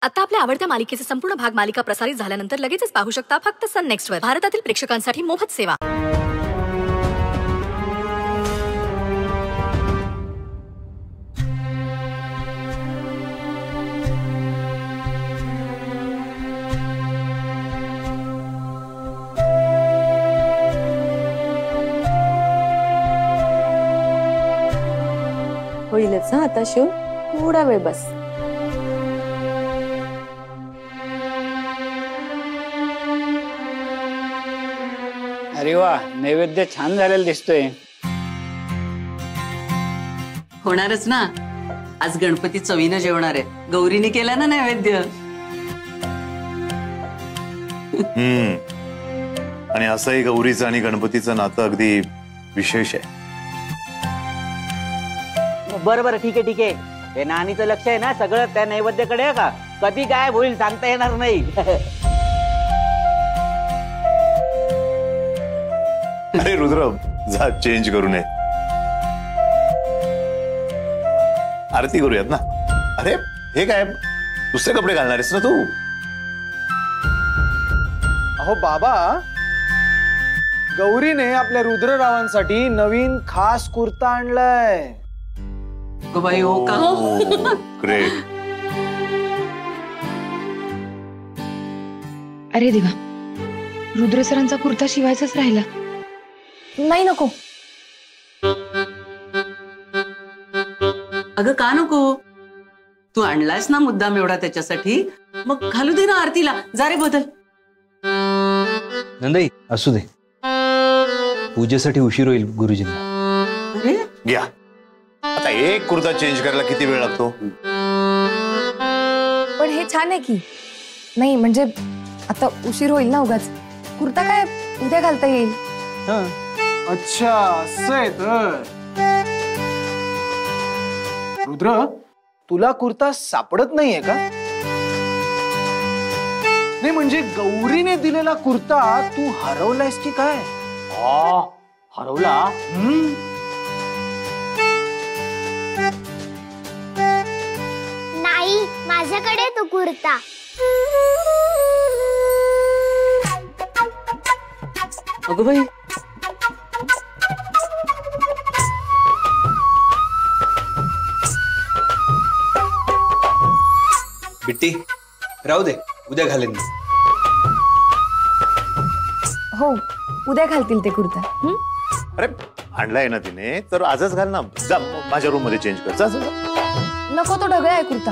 आता आपल्या आवडत्या मालिकेचे संपूर्ण भाग मालिका प्रसारित झाल्यानंतर लगेचच पाहू शकता फक्त सन नेक्स्ट वर. भारतातील प्रेक्षकांसाठी मोफत सेवा. होईलच ना आता शिव, थोडा वेळ बस. अरे वा, नैवेद्य छान झालेला दिसतोय. होणारच ना, आज गणपती चवीनं जेवणार आहे. गौरीने केला ना नैवेद्य. आणि असंही गौरीचं आणि गणपतीचं नातं अगदी विशेष आहे. बरं ठीक आहे. हे नानीचं लक्ष आहे ना सगळं त्या नैवेद्याकडे आहे का? कधी काय होईल सांगता येणार नाही. अरे रुद्र, जा चेंज करू नये. आरती करूयात ना. अरे हे काय, दुसरे कपडे घालणार आहेस ना तू? अहो बाबा, गौरीने आपल्या रुद्ररावांसाठी नवीन खास कुर्ता आणलाय. बाई हो का? ग्रेट. अरे देवा, रुद्र सरांचा कुर्ता शिवायचाच राहिला. नाही नको. अगं का नको? तू आणलायस ना मुद्दाम एवढा त्याच्यासाठी, मग घालू दे ना आरतीला. जा रे बदल. नंदाई असू दे, पूजेसाठी उशीर होईल गुरुजींना. अरे घ्या. आता एक कुर्ता चेंज करायला किती वेळ लागतो? पण हे छान आहे की. नाही म्हणजे आता उशीर होईल ना उगाच. कुर्ता काय उद्या घालता येईल. अच्छा असं आहे तर. रुद्र, तुला कुर्ता सापडत नाहीये का? नाही म्हणजे गौरीने दिलेला कुर्ता तू हरवलायस की काय? हरवला? नाही, माझ्याकडे तो कुर्ता. अगं बाई, बिट्टी राहू दे, उद्या घालेन मी. हो, उद्या घालतील ते कुर्ता. अरे आणलाय ना तिने, तर आजच घाल ना. जा माझ्या रूम मध्ये चेंज कर. जा. नको, तो ढगळा आहे कुर्ता.